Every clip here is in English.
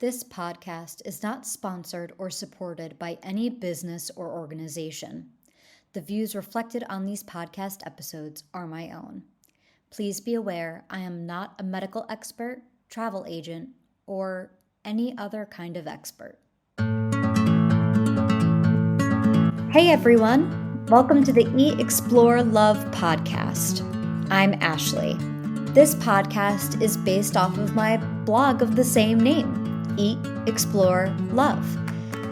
This podcast is not sponsored or supported by any business or organization. The views reflected on these podcast episodes are my own. Please be aware I am not a medical expert, travel agent, or any other kind of expert. Hey everyone, welcome to the Eat, Explore, Love podcast. I'm Ashley. This podcast is based off of my blog of the same name, Eat, Explore, Love.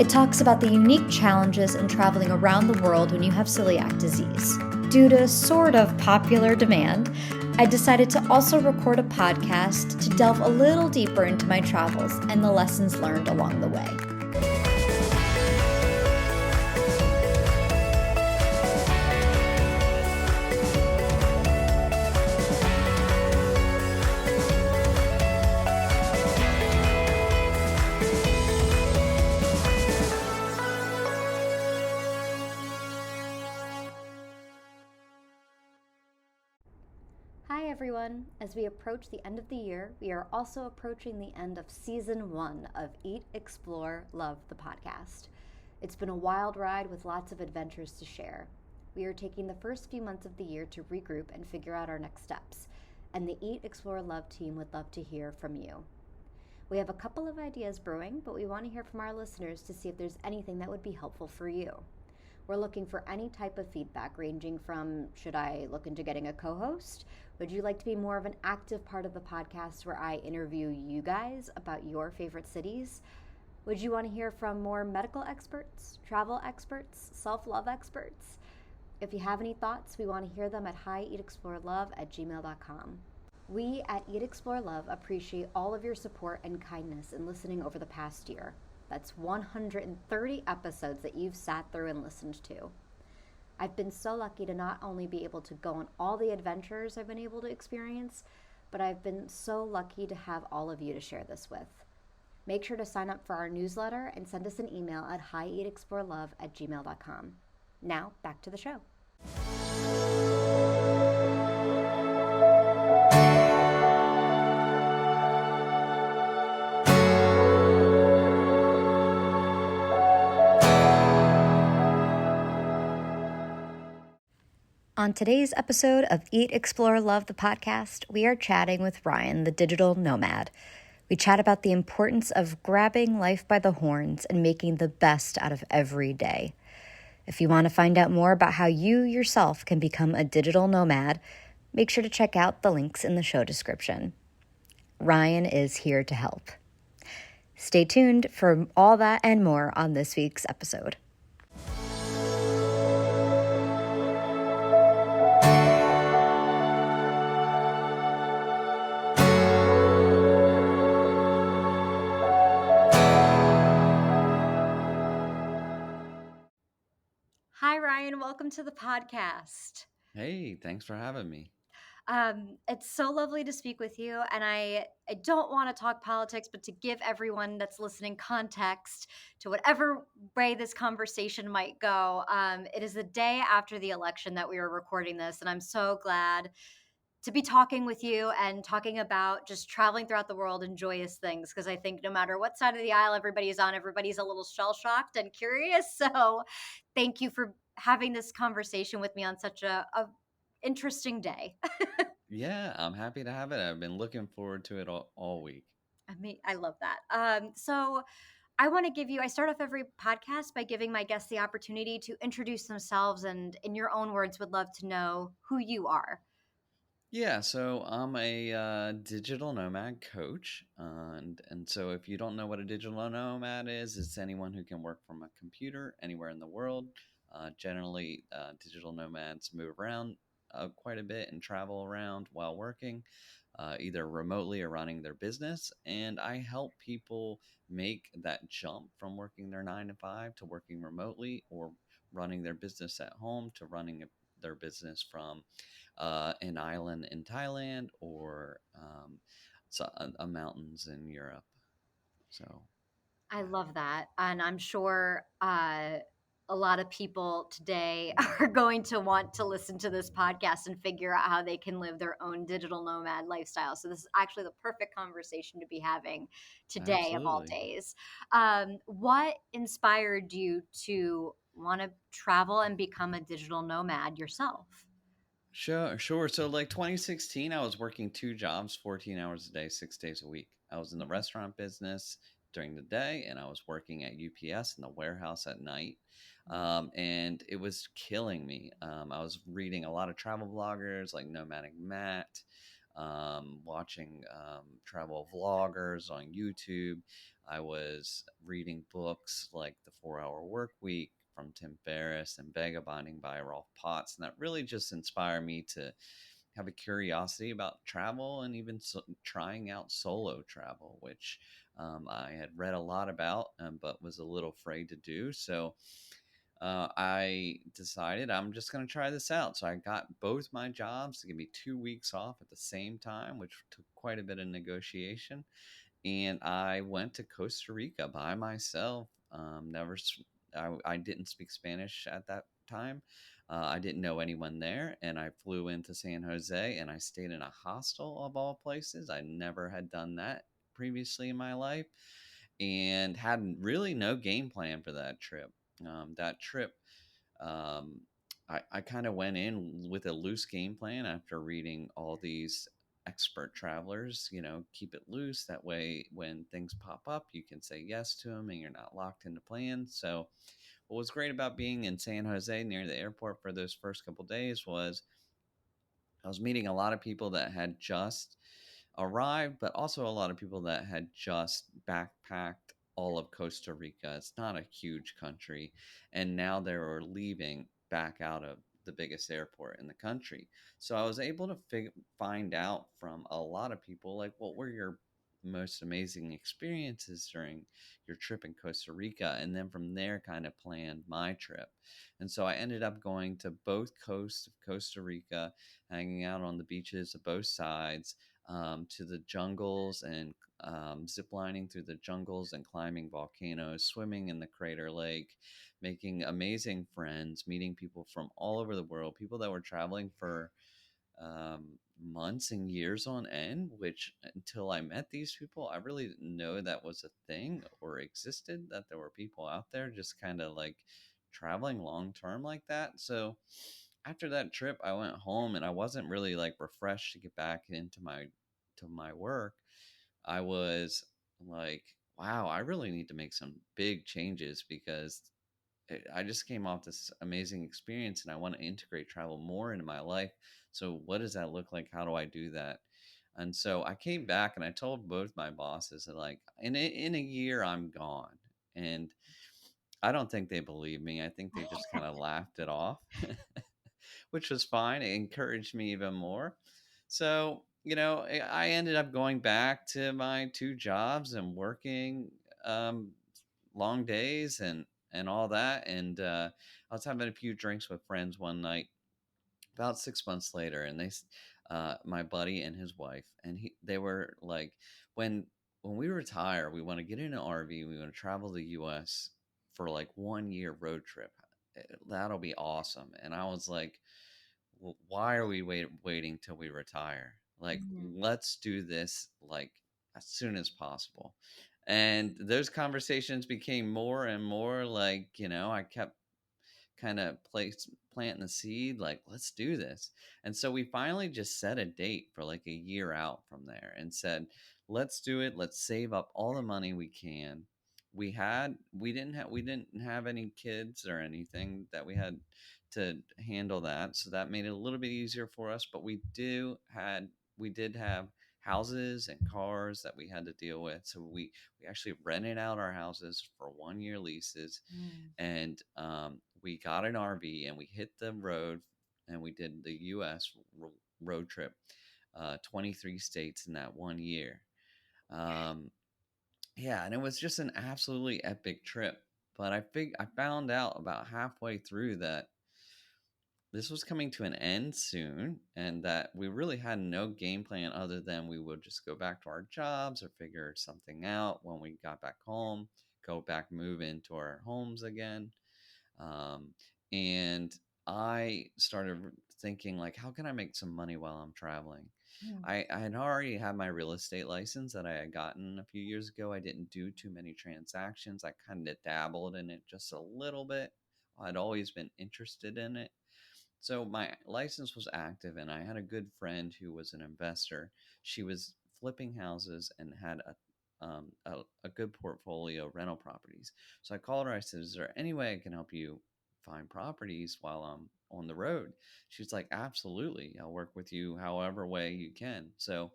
It talks about the unique challenges in traveling around the world when you have celiac disease. Due to sort of popular demand, I decided to also record a podcast to delve a little deeper into my travels and the lessons learned along the way. Hi everyone! As we approach the end of the year, we are also approaching the end of season 1 of Eat, Explore, Love, the podcast. It's been a wild ride with lots of adventures to share. We are taking the first few months of the year to regroup and figure out our next steps, and the Eat, Explore, Love team would love to hear from you. We have a couple of ideas brewing, but we want to hear from our listeners to see if there's anything that would be helpful for you. We're looking for any type of feedback, ranging from, should I look into getting a co-host? Would you like to be more of an active part of the podcast where I interview you guys about your favorite cities? Would you want to hear from more medical experts, travel experts, self-love experts? If you have any thoughts, we want to hear them at hieatexplorelove@gmail.com. We at Eat Explore Love appreciate all of your support and kindness in listening over the past year. That's 130 episodes that you've sat through and listened to. I've been so lucky to not only be able to go on all the adventures I've been able to experience, but I've been so lucky to have all of you to share this with. Make sure to sign up for our newsletter and send us an email at hieatexplorelove@gmail.com. Now, back to the show. On today's episode of Eat, Explore, Love, the podcast, we are chatting with Ryan, the digital nomad. We chat about the importance of grabbing life by the horns and making the best out of every day. If you want to find out more about how you yourself can become a digital nomad, make sure to check out the links in the show description. Ryan is here to help. Stay tuned for all that and more on this week's episode. Hi, Ryan. Welcome to the podcast. Hey, thanks for having me. It's so lovely to speak with you. And I don't want to talk politics, but to give everyone that's listening context to whatever way this conversation might go, it is the day after the election that we are recording this. And I'm so glad to be talking with you and talking about just traveling throughout the world and joyous things. Because I think no matter what side of the aisle everybody's on, everybody's a little shell shocked and curious. So thank you for having this conversation with me on such a interesting day. Yeah, I'm happy to have it. I've been looking forward to it all week. I love that. So I start off every podcast by giving my guests the opportunity to introduce themselves and, in your own words, would love to know who you are. Yeah, so I'm a digital nomad coach, and so if you don't know what a digital nomad is, it's anyone who can work from a computer anywhere in the world. Generally, digital nomads move around quite a bit and travel around while working, either remotely or running their business. And I help people make that jump from working their 9 to 5 to working remotely, or running their business at home to running their business from an island in Thailand, or a mountains in Europe. So I love that. And I'm sure a lot of people today Mm, are going to want to listen to this podcast and figure out how they can live their own digital nomad lifestyle. So, this is actually the perfect conversation to be having today, of all absolutely. days. What inspired you to want to travel and become a digital nomad yourself? Sure, sure. So, like 2016, I was working two jobs, 14 hours a day, 6 days a week. I was in the restaurant business during the day, and I was working at UPS in the warehouse at night. And it was killing me. I was reading a lot of travel bloggers like Nomadic Matt, watching travel vloggers on YouTube. I was reading books like The 4 Hour Work Week from Tim Ferriss and Vagabonding by Rolf Potts. And that really just inspired me to have a curiosity about travel and even trying out solo travel, which I had read a lot about, but was a little afraid to do. So I decided I'm just going to try this out. So I got both my jobs to give me 2 weeks off at the same time, which took quite a bit of negotiation. And I went to Costa Rica by myself. I didn't speak Spanish at that time. I didn't know anyone there, and I flew into San Jose and I stayed in a hostel of all places. I never had done that previously in my life and had really no game plan for that trip. That trip um, I kind of went in with a loose game plan after reading all these expert travelers. Keep it loose. That way, when things pop up, you can say yes to them and you're not locked into plans. So, what was great about being in San Jose near the airport for those first couple days was I was meeting a lot of people that had just arrived, but also a lot of people that had just backpacked all of Costa Rica. It's not a huge country. And now they were leaving back out of the biggest airport in the country. So I was able to find out from a lot of people, like, what were your most amazing experiences during your trip in Costa Rica? And then from there, kind of planned my trip. And so I ended up going to both coasts of Costa Rica, hanging out on the beaches of both sides, to the jungles and ziplining through the jungles and climbing volcanoes, swimming in the crater lake, making amazing friends, meeting people from all over the world, people that were traveling for months and years on end, which until I met these people, I really didn't know that was a thing or existed, that there were people out there just kind of like traveling long term like that. So after that trip, I went home and I wasn't really like refreshed to get back into my work. I was like, wow, I really need to make some big changes because I just came off this amazing experience and I want to integrate travel more into my life. So, what does that look like? How do I do that? And so I came back and I told both my bosses that, like, in a year, I'm gone. And I don't think they believed me. I think they just kind of laughed it off, which was fine. It encouraged me even more. So, I ended up going back to my two jobs and working um, long days and all that. And I was having a few drinks with friends one night about 6 months later, and my buddy and his wife, and they were like, when we retire, we want to get in an RV, we want to travel the U.S. for like 1 year road trip. That'll be awesome. And I was like, well, why are we waiting till we retire? Like, Mhm. let's do this like as soon as possible. And those conversations became more and more like, I kept kind of planting the seed, like, let's do this. And so we finally just set a date for like a year out from there and said, let's do it. Let's save up all the money we can. We didn't have any kids or anything that we had to handle that, so that made it a little bit easier for us. But we did have houses and cars that we had to deal with, so we actually rented out our houses for 1 year leases. Mm. And we got an RV and we hit the road and we did the U.S. Road trip, 23 states in that 1 year. Um, yeah, and it was just an absolutely epic trip. But I found out about halfway through that this was coming to an end soon, and that we really had no game plan other than we would just go back to our jobs or figure something out when we got back home, go back, move into our homes again. Um, and I started thinking, like, how can I make some money while I'm traveling? Mm. I had already had my real estate license that I had gotten a few years ago. I didn't do too many transactions. I kind of dabbled in it just a little bit. I'd always been interested in it. So my license was active, and I had a good friend who was an investor. She was flipping houses and had a good portfolio of rental properties. So I called her. I said, "Is there any way I can help you find properties while I'm on the road?" She's like, "Absolutely. I'll work with you however way you can." So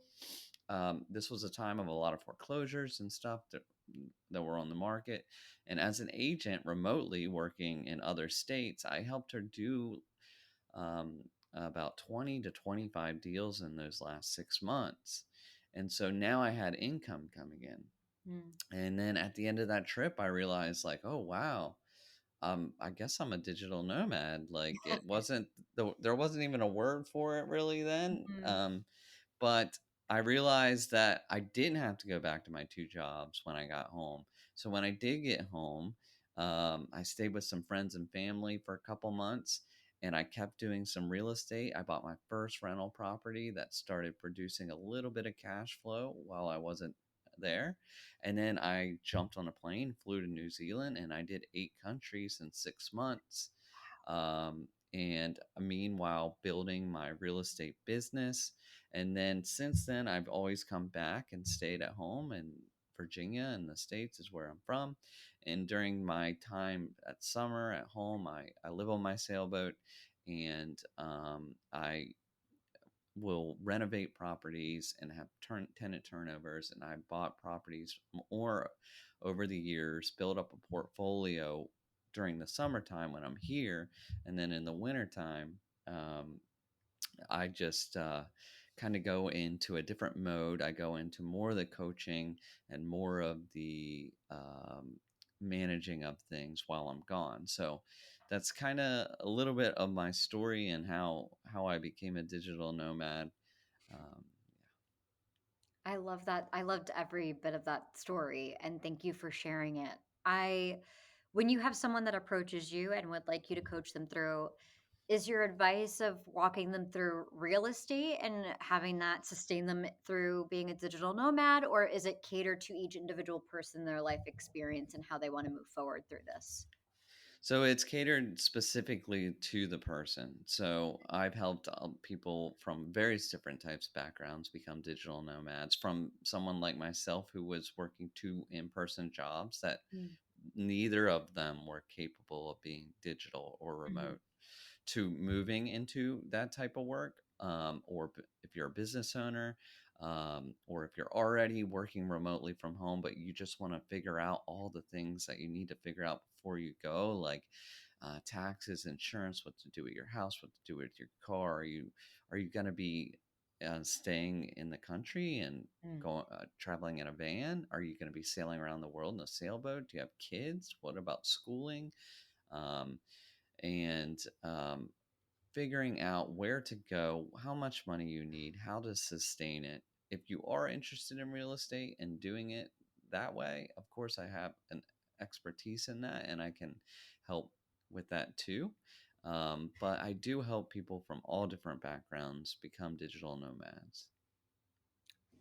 this was a time of a lot of foreclosures and stuff that were on the market. And as an agent remotely working in other states, I helped her do um, about 20 to 25 deals in those last 6 months. And so now I had income coming in. Mm. And then at the end of that trip, I realized, like, oh, wow, I guess I'm a digital nomad. Like, there wasn't even a word for it really then. Mm. But I realized that I didn't have to go back to my two jobs when I got home. So when I did get home, I stayed with some friends and family for a couple months, and I kept doing some real estate. I bought my first rental property that started producing a little bit of cash flow while I wasn't there. And then I jumped on a plane, flew to New Zealand, and I did 8 countries in 6 months. And meanwhile, building my real estate business. And then since then, I've always come back and stayed at home in Virginia in the States is where I'm from. And during my time at summer at home, I live on my sailboat, and I will renovate properties and have tenant turnovers. And I bought properties more over the years, build up a portfolio during the summertime when I'm here. And then in the wintertime, um, I just kind of go into a different mode. I go into more of the coaching and more of the managing of things while I'm gone. So that's kind of a little bit of my story and how I became a digital nomad. Um, I love that. I loved every bit of that story, and thank you for sharing it. I When you have someone that approaches you and would like you to coach them through, is your advice of walking them through real estate and having that sustain them through being a digital nomad, or is it catered to each individual person, their life experience, and how they want to move forward through this? So it's catered specifically to the person. So I've helped people from various different types of backgrounds become digital nomads. From someone like myself who was working two in-person jobs that Mm. neither of them were capable of being digital or Mhm. remote, to moving into that type of work, or if you're a business owner, or if you're already working remotely from home, but you just want to figure out all the things that you need to figure out before you go, like taxes, insurance, what to do with your house, what to do with your car. Are you going to be staying in the country and Mm. going traveling in a van? Are you going to be sailing around the world in a sailboat? Do you have kids? What about schooling? Um, and figuring out where to go, how much money you need, how to sustain it. If you are interested in real estate and doing it that way, of course, I have an expertise in that and I can help with that too. But I do help people from all different backgrounds become digital nomads.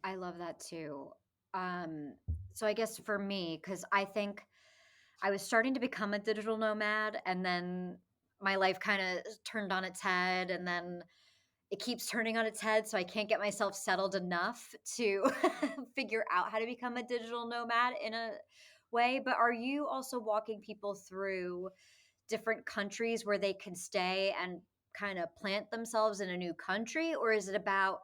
I love that too. Um, so I guess for me, because I think I was starting to become a digital nomad, and then my life kind of turned on its head, and then it keeps turning on its head. So I can't get myself settled enough to figure out how to become a digital nomad in a way. But are you also walking people through different countries where they can stay and kind of plant themselves in a new country? Or is it about,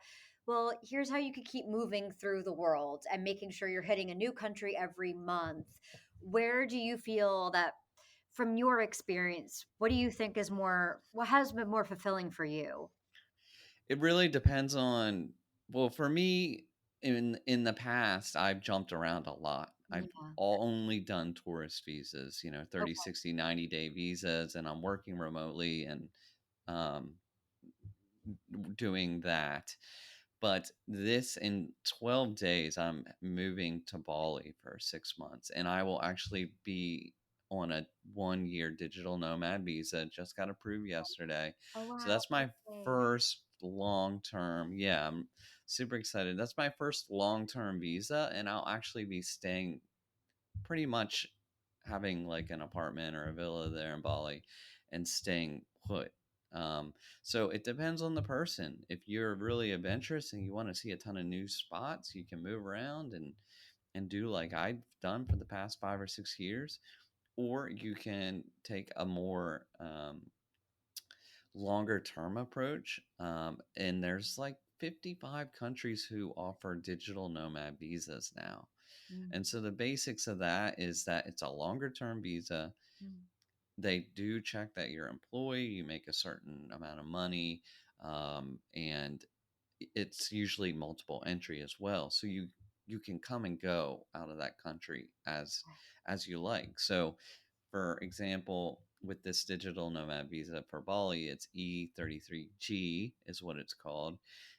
well, here's how you could keep moving through the world and making sure you're hitting a new country every month? Where do you feel that, from your experience, what do you think is more, what has been more fulfilling for you? It really depends on, well, for me, in the past, I've jumped around a lot. I've Yeah. only done tourist visas, 30, Okay. 60, 90-day visas, and I'm working remotely and um, doing that. But this in 12 days, I'm moving to Bali for 6 months, and I will actually be on a 1 year digital nomad visa. Just got approved yesterday. Oh So wow. that's my Okay. first long term. Yeah, I'm super excited. That's my first long term visa, and I'll actually be staying pretty much having like an apartment or a villa there in Bali and staying put. Um, so it depends on the person. If you're really adventurous and you want to see a ton of new spots, you can move around and do like I've done for the past 5 or 6 years, or you can take a more longer term approach. And there's like 55 countries who offer digital nomad visas now. Mm, And so the basics of that is that it's a longer term visa. mm, They do check that you're employed, you make a certain amount of money, and it's usually multiple entry as well. So you can come and go out of that country okay. as you like. So for example, with this digital nomad visa for Bali, it's E33G is what it's called.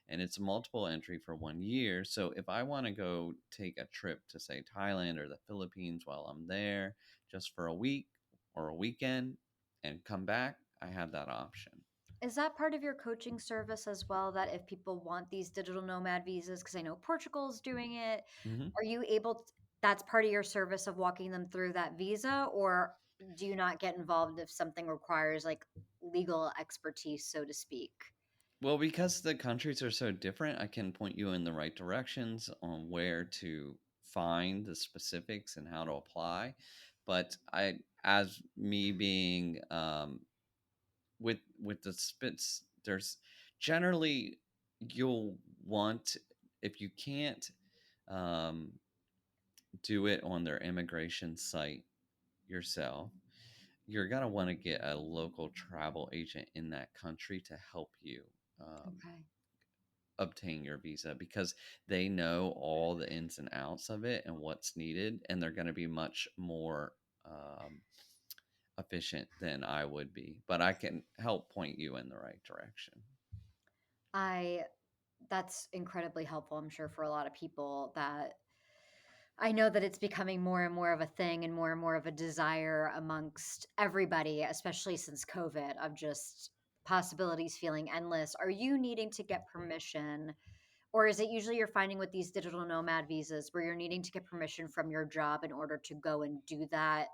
And it's multiple entry for 1 year. So if I want to go take a trip to, say, Thailand or the Philippines while I'm there just for a week or a weekend and come back, I have that option. Is that part of your coaching service as well? That if people want these digital nomad visas, because I know Portugal's doing it, Hmm. are you able to, that's part of your service of walking them through that visa, or do you not get involved if something requires like legal expertise, so to speak? Well, because the countries are so different, I can point you in the right directions on where to find the specifics and how to apply. But as me being with the spits, there's generally you'll want, if you can't um, do it on their immigration site yourself, you're gonna want to get a local travel agent in that country to help you. Um, Okay. obtain your visa because they know all the ins and outs of it and what's needed, and they're going to be much more efficient than I would be. But I can help point you in the right direction. I That's incredibly helpful, I'm sure, for a lot of people that I know that it's becoming more and more of a thing and more of a desire amongst everybody, especially since COVID, of just possibilities feeling endless. Are you needing to get permission? Or is it usually you're finding with these digital nomad visas where you're needing to get permission from your job in order to go and do that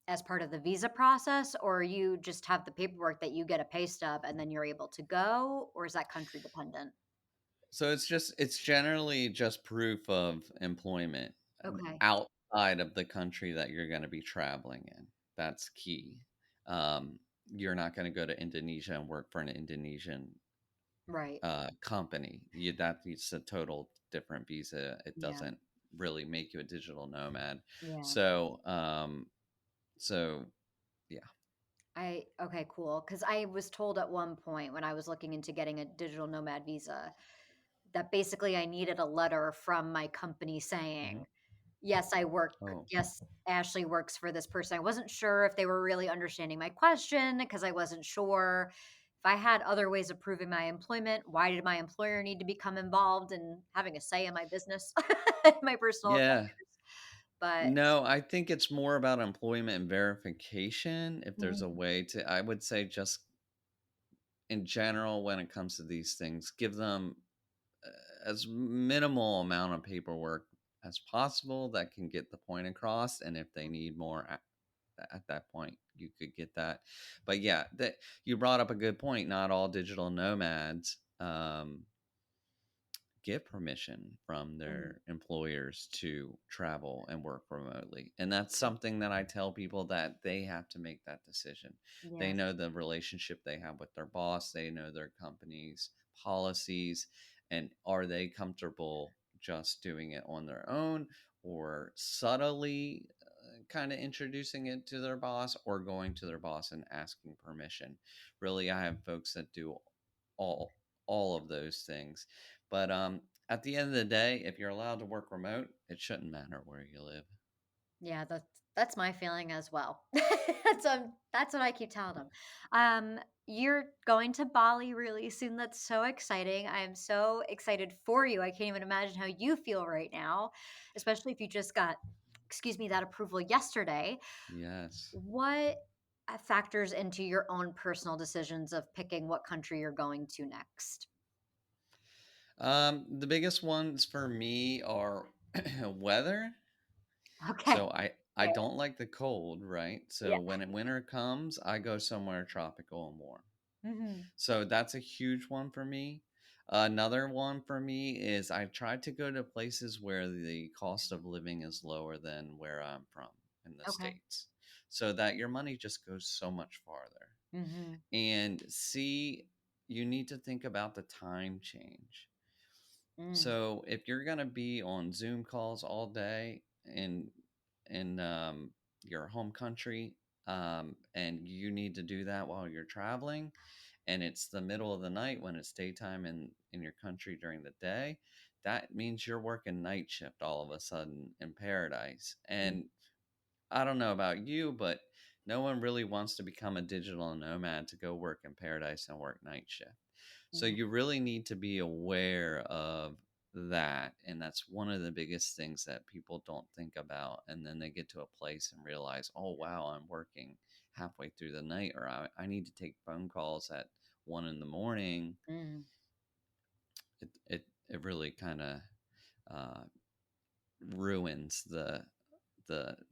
as part of the visa process? Or you just have the paperwork that you get a pay stub and then you're able to go? Or is that country dependent? So it's generally just proof of employment Okay. outside of the country that you're going to be traveling in. That's key. Um, you're not going to go to Indonesia and work for an Indonesian Right. company. That's a total different visa. It Yeah. doesn't really make you a digital nomad. Yeah. So so yeah. Okay, cool. Because I was told at one point when I was looking into getting a digital nomad visa that basically I needed a letter from my company Mhm. saying, yes, I work, Oh yes, Ashley works for this person. I wasn't sure if they were really understanding my question because I wasn't sure if I had other ways of proving my employment. Why did my employer need to become involved in having a say in my business, my personal yeah. affairs? But No, I think it's more about employment verification. If there's a mm, way to, I would say just in general, when it comes to these things, give them as minimal amount of paperwork as possible that can get the point across. And if they need more at that point, you could get that. But yeah, that you brought up a good point. Not all digital nomads get permission from mm, their employers to travel and work remotely. And that's something that I tell people, that they have to make that decision. They yes, know the relationship they have with their boss, they know their company's policies, and are they comfortable just doing it on their own, or subtly kind of introducing it to their boss, or going to their boss and asking permission. Really, I have folks that do all all of those things. But at the end of the day, if you're allowed to work remote, it shouldn't matter where you live. yeah, that's my feeling as well. That's what I keep telling them. You're going to Bali really soon. That's so exciting. I am so excited for you. I can't even imagine how you feel right now, especially if you just got excuse me, that approval yesterday. Yes. What factors into your own personal decisions of picking what country you're going to next? The biggest ones for me are weather. Okay. So I Fair. don't like the cold, right? Yeah. So when winter comes, I go somewhere tropical and warm. Mhm. So that's a huge one for me. Another one for me is I try to go to places where the cost of living is lower than where I'm from in the Okay. States, so that your money just goes so much farther. Mhm. And C, you need to think about the time change. Mm. So if you're gonna be on Zoom calls all day in your home country, and you need to do that while you're traveling, and it's the middle of the night when it's daytime in your country during the day, that means you're working night shift all of a sudden in paradise. Mm. And I don't know about you, but no one really wants to become a digital nomad to go work in paradise and work night shift. So Mhm. you really need to be aware of that. And that's one of the biggest things that people don't think about. And then they get to a place and realize, oh, wow, I'm working halfway through the night, or I need to take phone calls at 1 in the morning. Mm. It really kind of uh, ruins the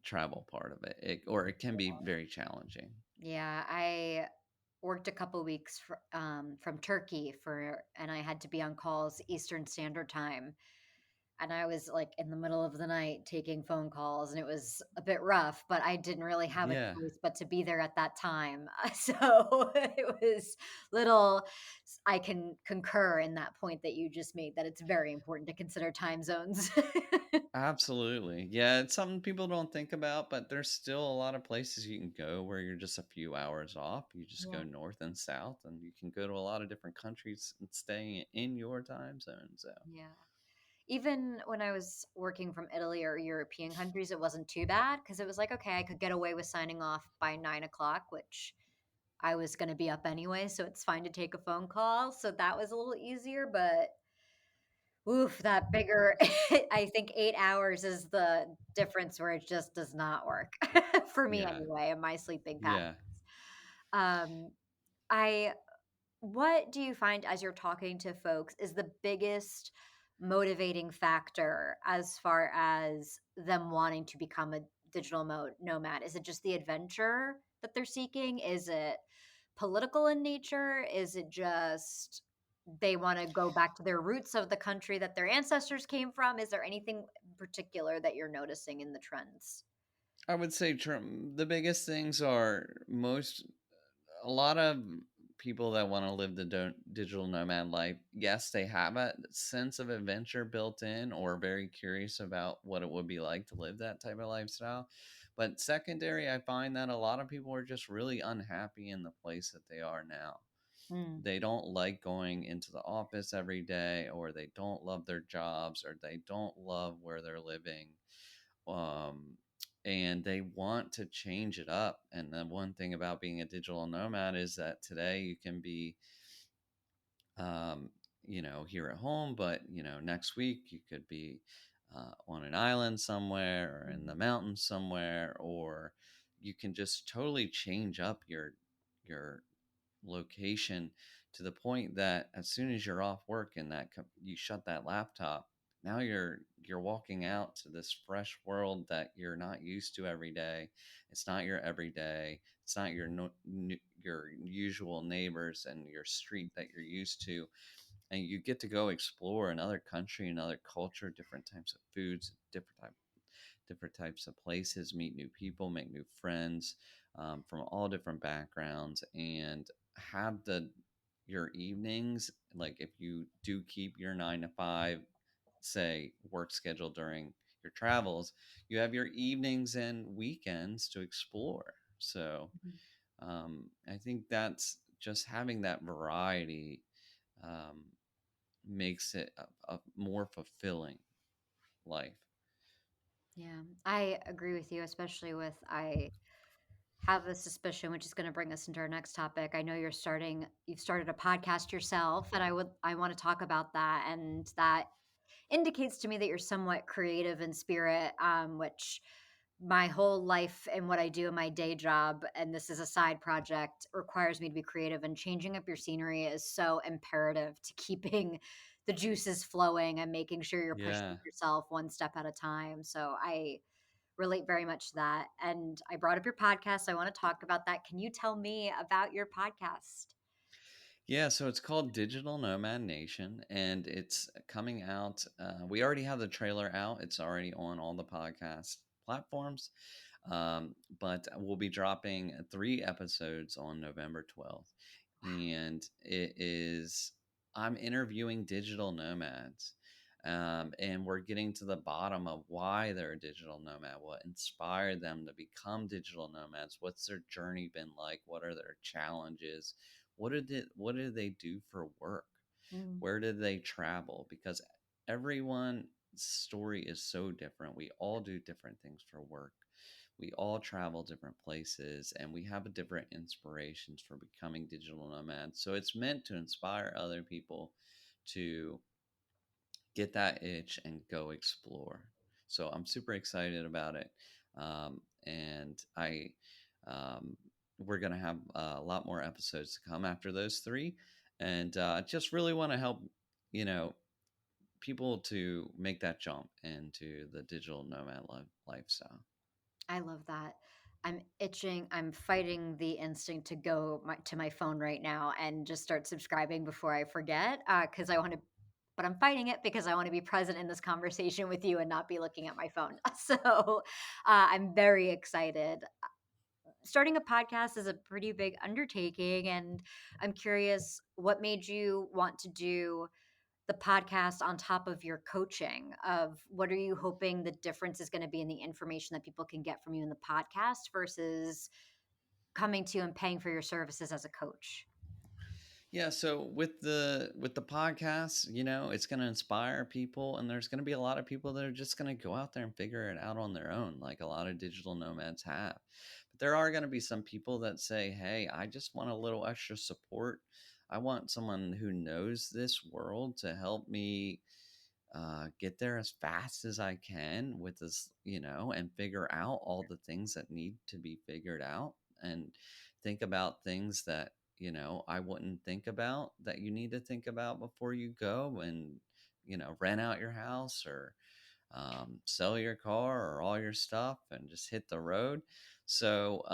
travel part of or it can be very challenging. Yeah, I worked a couple weeks from Turkey and I had to be on calls Eastern Standard Time. And I was like in the middle of the night taking phone calls, and it was a bit rough, but I didn't really have a Yeah, choice but to be there at that time. So it was little, I can concur in that point that you just made, that it's very important to consider time zones. absolutely. Yeah, it's something people don't think about, but there's still a lot of places you can go where you're just a few hours off. You just go Yeah. north and south, and you can go to a lot of different countries and stay in your time zone. So, Yeah. Even when I was working from Italy or European countries, it wasn't too bad because it was like, okay, I could get away with signing off by 9 o'clock, which I was going to be up anyway. So it's fine to take a phone call. So that was a little easier. But oof, that bigger, I think 8 hours is the difference where it just does not work for me yeah, anyway, in my sleeping patterns. yeah. Um, I What do you find as you're talking to folks is the biggest motivating factor as far as them wanting to become a digital nomad? Is it just the adventure that they're seeking? Is it political in nature? Is it just they want to go back to their roots of the country that their ancestors came from? Is there anything in particular that you're noticing in the trends? I would say the biggest things are a lot of people that want to live the digital nomad life, yes, they have a sense of adventure built in or very curious about what it would be like to live that type of lifestyle. But secondary, I find that a lot of people are just really unhappy in the place that they are now. Mm, They don't like going into the office every day, or they don't love their jobs, or they don't love where they're living, um, and they want to change it up. And the one thing about being a digital nomad is that today you can be, um, here at home, but next week you could be on an island somewhere or in the mm, mountains somewhere, or you can just totally change up your location to the point that as soon as you're off work and you shut that laptop, now you're walking out to this fresh world that you're not used to every day. It's not your everyday. It's not your your usual neighbors and your street that you're used to, and you get to go explore another country, another culture, different types of foods, different types of places, meet new people, make new friends, from all different backgrounds, and have your evenings. Like if you do keep your 9 to 5, say, work schedule during your travels, you have your evenings and weekends to explore. So mhm. I think that's just having that variety, um, makes it a more fulfilling life. Yeah, I agree with you, especially with I have a suspicion, which is going to bring us into our next topic. I know you've started a podcast yourself, and I want to talk about that. And that indicates to me that you're somewhat creative in spirit, which my whole life and what I do in my day job, and this is a side project, requires me to be creative, and changing up your scenery is so imperative to keeping the juices flowing and making sure you're pushing Yeah. yourself one step at a time. So I relate very much to that. And I brought up your podcast. So I want to talk about that. Can you tell me about your podcast? Yeah, so it's called Digital Nomad Nation, and it's coming out. We already have the trailer out. It's already on all the podcast platforms. But we'll be dropping 3 episodes on November 12th. And I'm interviewing digital nomads. And we're getting to the bottom of why they're a digital nomad, what inspired them to become digital nomads, what's their journey been like, what are their challenges, what did they do for work, Mm, where did they travel? Because everyone's story is so different. We all do different things for work. We all travel different places and we have a different inspirations for becoming digital nomads. So it's meant to inspire other people to get that itch and go explore. So I'm super excited about it. And um, we're going to have a lot more episodes to come after those 3. And just really want to help, you know, people to make that jump into the digital nomad lifestyle. I love that. I'm itching. I'm fighting the instinct to go to my phone right now and just start subscribing before I forget. Because I want to, but I'm fighting it because I want to be present in this conversation with you and not be looking at my phone. So I'm very excited. Starting a podcast is a pretty big undertaking, and I'm curious what made you want to do the podcast on top of your coaching. Of what are you hoping the difference is going to be in the information that people can get from you in the podcast versus coming to you and paying for your services as a coach? Yeah, so with the podcast, it's going to inspire people, and there's going to be a lot of people that are just going to go out there and figure it out on their own, like a lot of digital nomads have. But there are going to be some people that say, "Hey, I just want a little extra support. I want someone who knows this world to help me get there as fast as I can with this, and figure out all the things that need to be figured out and think about things that, I wouldn't think about that you need to think about before you go and, rent out your house or sell your car or all your stuff and just hit the road." So,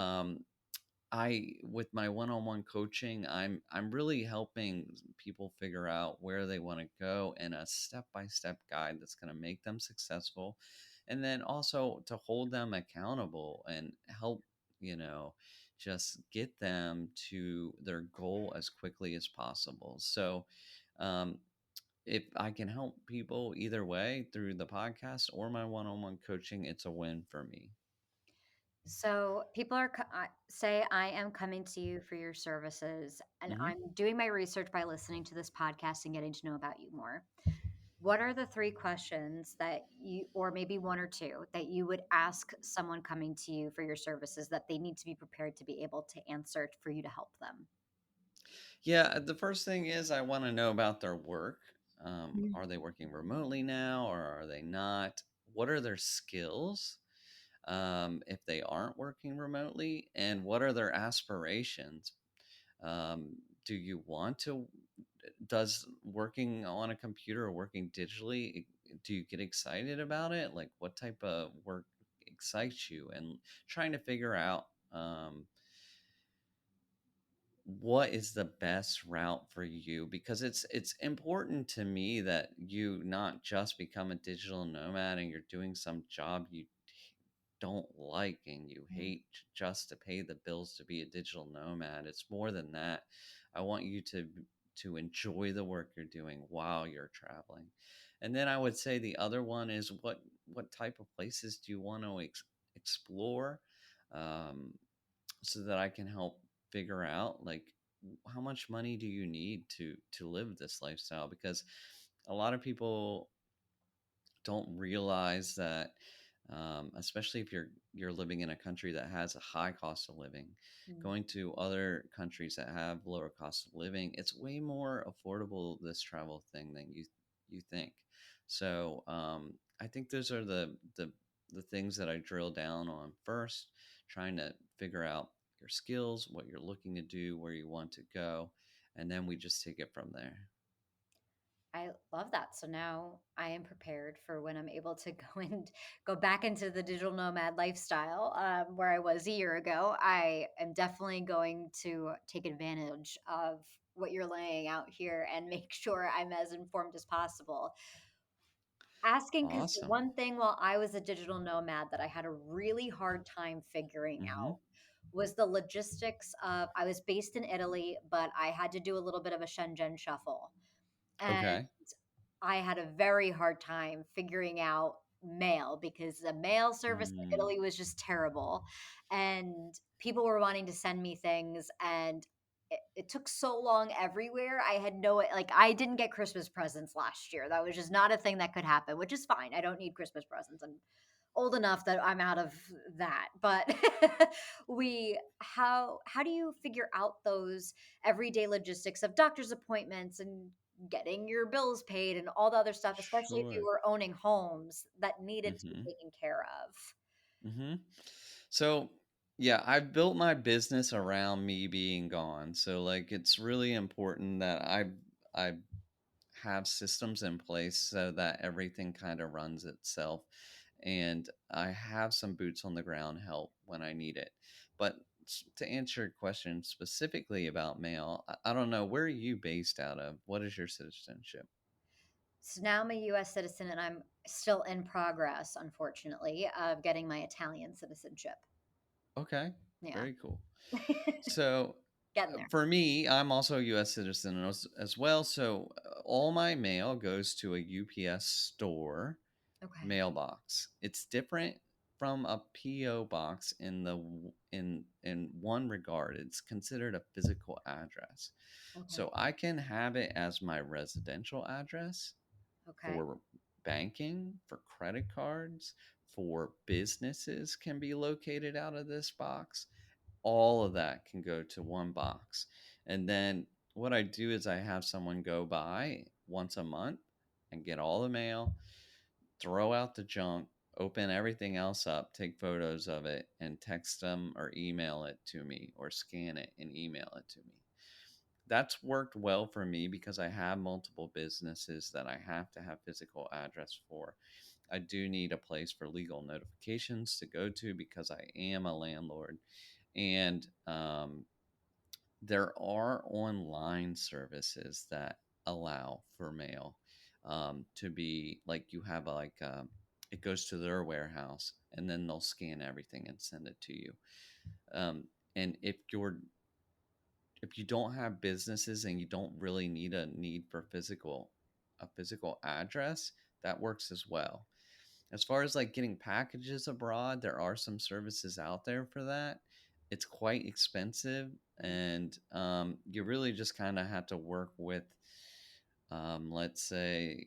with my one-on-one coaching, I'm really helping people figure out where they want to go and a step-by-step guide that's going to make them successful, and then also to hold them accountable and help, you know, just get them to their goal as quickly as possible. So, um, if I can help people either way through the podcast or my one-on-one coaching, it's a win for me. So people say I am coming to you for your services, and Mhm. I'm doing my research by listening to this podcast and getting to know about you more. What are the 3 questions that you, or maybe 1 or 2, that you would ask someone coming to you for your services that they need to be prepared to be able to answer for you to help them? Yeah, the first thing is I want to know about their work. Mm. Are they working remotely now or are they not? What are their skills if they aren't working remotely? And what are their aspirations? Do you want to, does working on a computer or working digitally, do you get excited about it? Like what type of work excites you? And trying to figure out. What is the best route for you, because it's important to me that you not just become a digital nomad and you're doing some job you don't like and you Mm. hate just to pay the bills to be a digital nomad. It's more than that. I want you to enjoy the work you're doing while you're traveling. And then I would say the other one is what type of places do you want to explore, um, so that I can help figure out, like, how much money do you need to live this lifestyle, because a lot of people don't realize that, especially if you're living in a country that has a high cost of living, Mm. going to other countries that have lower cost of living, it's way more affordable, this travel thing, than you think. So I think those are the the things that I drill down on first, trying to figure out your skills, what you're looking to do, where you want to go, and then we just take it from there. I love that. So now I am prepared for when I'm able to go and go back into the digital nomad lifestyle, where I was a year ago. I am definitely going to take advantage of what you're laying out here and make sure I'm as informed as possible. Asking because the Awesome. one thing while I was a digital nomad that I had a really hard time figuring Mm-hmm. out was the logistics of I was based in Italy, but I had to do a little bit of a Shenzhen shuffle. And Okay. I had a very hard time figuring out mail because the mail service in Mm, Italy was just terrible. And people were wanting to send me things, and it took so long everywhere. I had no, like, I didn't get Christmas presents last year. That was just not a thing that could happen, which is fine. I don't need Christmas presents. I'm old enough that I'm out of that. But how do you figure out those everyday logistics of doctor's appointments and getting your bills paid and all the other stuff, especially if you sure. were owning homes that needed to be Mm-hmm. taken care of? Mm-hmm. So, yeah, I've built my business around me being gone. So, like, it's really important that I have systems in place so that everything kind of runs itself, and I have some boots on the ground help when I need it. But to answer your question specifically about mail, I don't know, where are you based out of? What is your citizenship? So now I'm a US citizen and I'm still in progress, unfortunately, of getting my Italian citizenship. Okay, Yeah. very cool. So, Getting there. for me, I'm also a U.S. citizen as well. So, all my mail goes to a UPS store Okay. mailbox. It's different from a PO box in one regard. It's considered a physical address. Okay. So I can have it as my residential address Okay. for banking, for credit cards, for businesses can be located out of this box. All of that can go to one box. And then what I do is I have someone go by once a month and get all the mail, throw out the junk, open everything else up, take photos of it, and text them or email it to me or scan it and email it to me. That's worked well for me because I have multiple businesses that I have to have physical address for. I do need a place for legal notifications to go to because I am a landlord. And there are online services that allow for mail to be like you have it goes to their warehouse and then they'll scan everything and send it to you. Um, and if you don't have businesses and you don't really need for a physical address, that works as well. As far as like getting packages abroad, there are some services out there for that. It's quite expensive, and you really just kind of have to work with, let's say,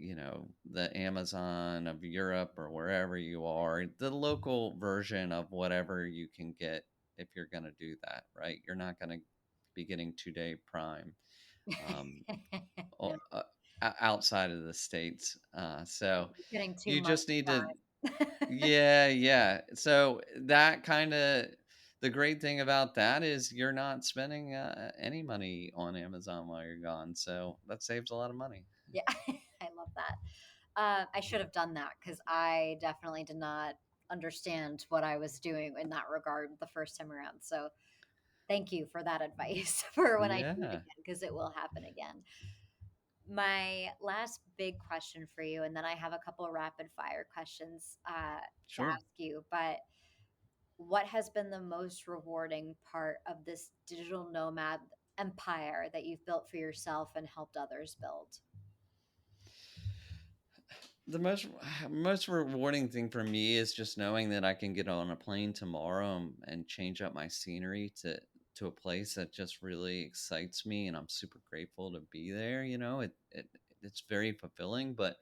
the Amazon of Europe or wherever you are, the local version of whatever you can get if you're going to do that, right? You're not going to be getting 2 day Prime um, No, outside of the States. So getting too you much just need to time. yeah, yeah. So that kind of the great thing about that is you're not spending any money on Amazon while you're gone. So that saves a lot of money. Yeah, I love that. I should have done that because I definitely did not understand what I was doing in that regard the first time around. So thank you for that advice for when I do it Yeah, again, because it will happen again. My last big question for you, and then I have a couple of rapid fire questions to sure. ask you. But what has been the most rewarding part of this digital nomad empire that you've built for yourself and helped others build? The most rewarding thing for me is just knowing that I can get on a plane tomorrow and change up my scenery to a place that just really excites me, and I'm super grateful to be there. It's very fulfilling. But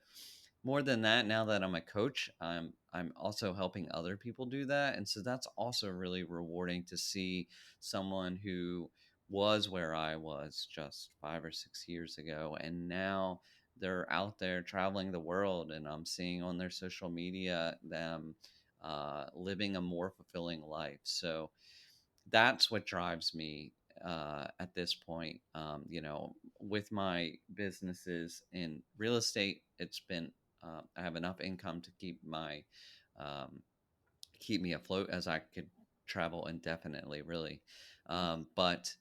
more than that, now that I'm a coach, I'm also helping other people do that, and so that's also really rewarding to see someone who was where I was just 5 or 6 years ago, and now they're out there traveling the world, and I'm seeing on their social media them living a more fulfilling life. So that's what drives me at this point. With my businesses in real estate, it's been I have enough income to um, keep me afloat as I could travel indefinitely, really. But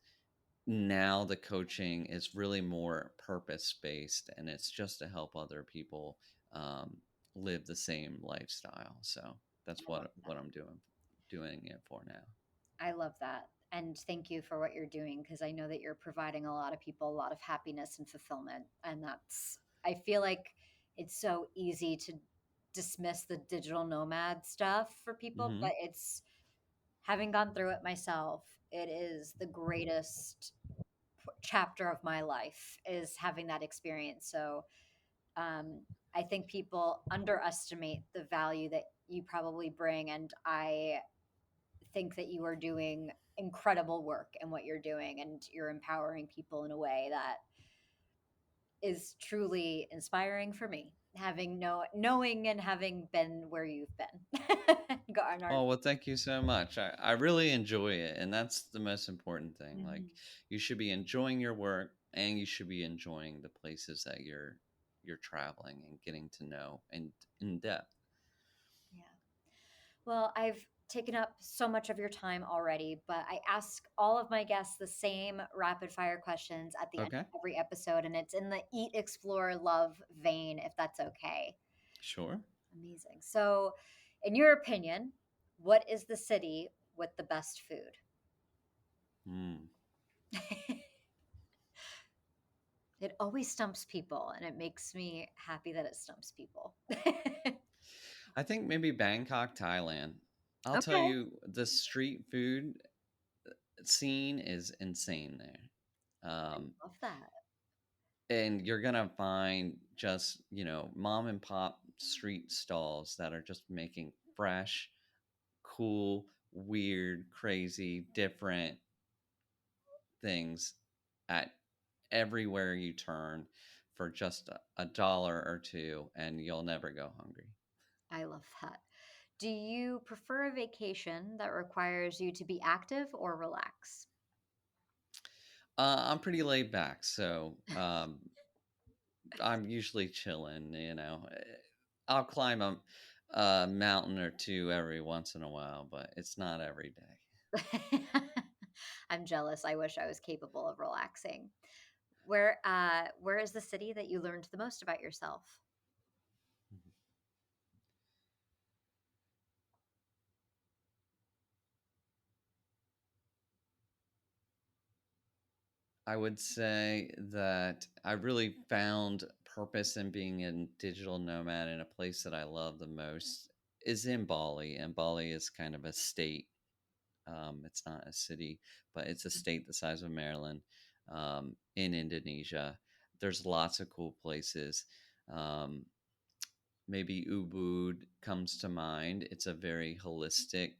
now the coaching is really more purpose based, and it's just to help other people um, live the same lifestyle. So that's I love what that. I'm doing it for now. I love that. And thank you for what you're doing because I know that you're providing a lot of people a lot of happiness and fulfillment. And I feel like it's so easy to dismiss the digital nomad stuff for people, Hmm. but it's having gone through it myself, it is the greatest chapter of my life is having that experience. So um, I think people underestimate the value that you probably bring. And I think that you are doing incredible work in what you're doing and you're empowering people in a way that is truly inspiring for me having knowing and having been where you've been. Oh, well, thank you so much. I really enjoy it. And that's the most important thing. Like, Mhm. you should be enjoying your work, and you should be enjoying the places that you're traveling and getting to know and in depth. Yeah. Well, I've taken up so much of your time already, but I ask all of my guests the same rapid fire questions at the end Okay, of every episode, and it's in the eat, explore, love vein, if that's okay. sure. Amazing. So, in your opinion, what is the city with the best food? Hmm. It always stumps people, and it makes me happy that it stumps people. I think maybe Bangkok, Thailand. I'll tell Okay. you, the street food scene is insane there. I love that. And you're gonna find just, mom and pop street stalls that are just making fresh, cool, weird, crazy, different things at everywhere you turn for just a dollar or two, and you'll never go hungry. I love that. Do you prefer a vacation that requires you to be active or relax? I'm pretty laid back, so I'm usually chilling. I'll climb a mountain or two every once in a while, but it's not every day. I'm jealous. I wish I was capable of relaxing. Where is the city that you learned the most about yourself? I would say that I really found purpose in being a digital nomad, in a place that I love the most is in Bali. And Bali is kind of a state. It's not a city, but it's a state the size of Maryland, in Indonesia. There's lots of cool places. Um, Maybe Ubud comes to mind. It's a very holistic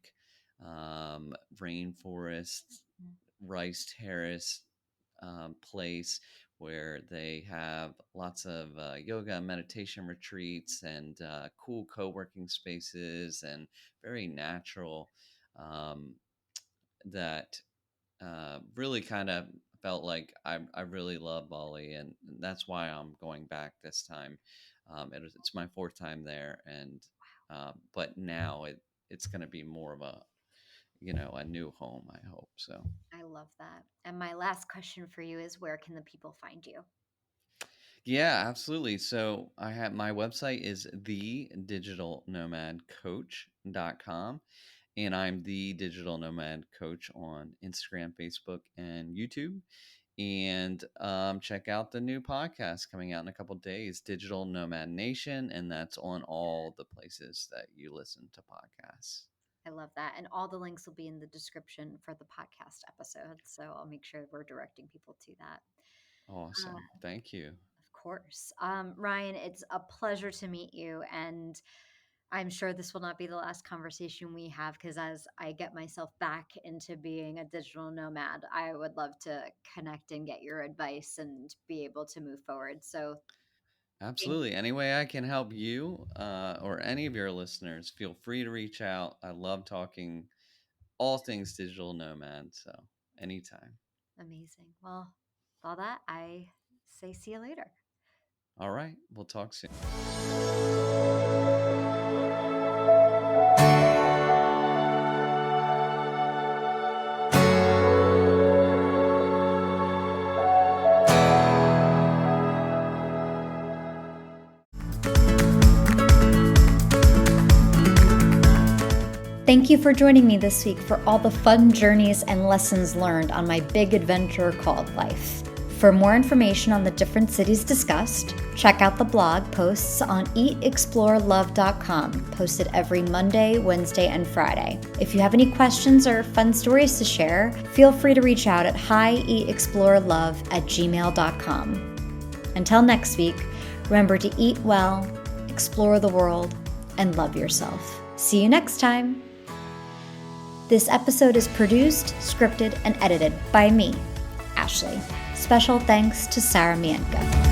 rainforest, Mm. rice terrace place where they have lots of yoga and meditation retreats, and cool co-working spaces, and very natural, um, that really kind of felt like I really love Bali, and that's why I'm going back this time. It's my fourth time there, and but now it's going to be more of a new home, I hope so. I love that. And my last question for you is where can the people find you? Yeah, absolutely. So I have my website is thedigitalnomadcoach.com, and I'm the Digital Nomad Coach on Instagram, Facebook, and YouTube. And check out the new podcast coming out in a couple days, Digital Nomad Nation, and that's on all the places that you listen to podcasts. I love that. And all the links will be in the description for the podcast episode. So I'll make sure we're directing people to that. Awesome. Thank you. Of course. Ryan, it's a pleasure to meet you. And I'm sure this will not be the last conversation we have because as I get myself back into being a digital nomad, I would love to connect and get your advice and be able to move forward. So Absolutely. Any way I can help you or any of your listeners, feel free to reach out. I love talking all things digital nomad. So anytime. Amazing. Well, with all that, I say see you later. All right. We'll talk soon. Thank you for joining me this week for all the fun journeys and lessons learned on my big adventure called life. For more information on the different cities discussed, check out the blog posts on hieatexplorelove.com, posted every Monday, Wednesday, and Friday. If you have any questions or fun stories to share, feel free to reach out at hieatexplorelove@gmail.com. Until next week, remember to eat well, explore the world, and love yourself. See you next time. This episode is produced, scripted, and edited by me, Ashley. Special thanks to Sarah Mientka.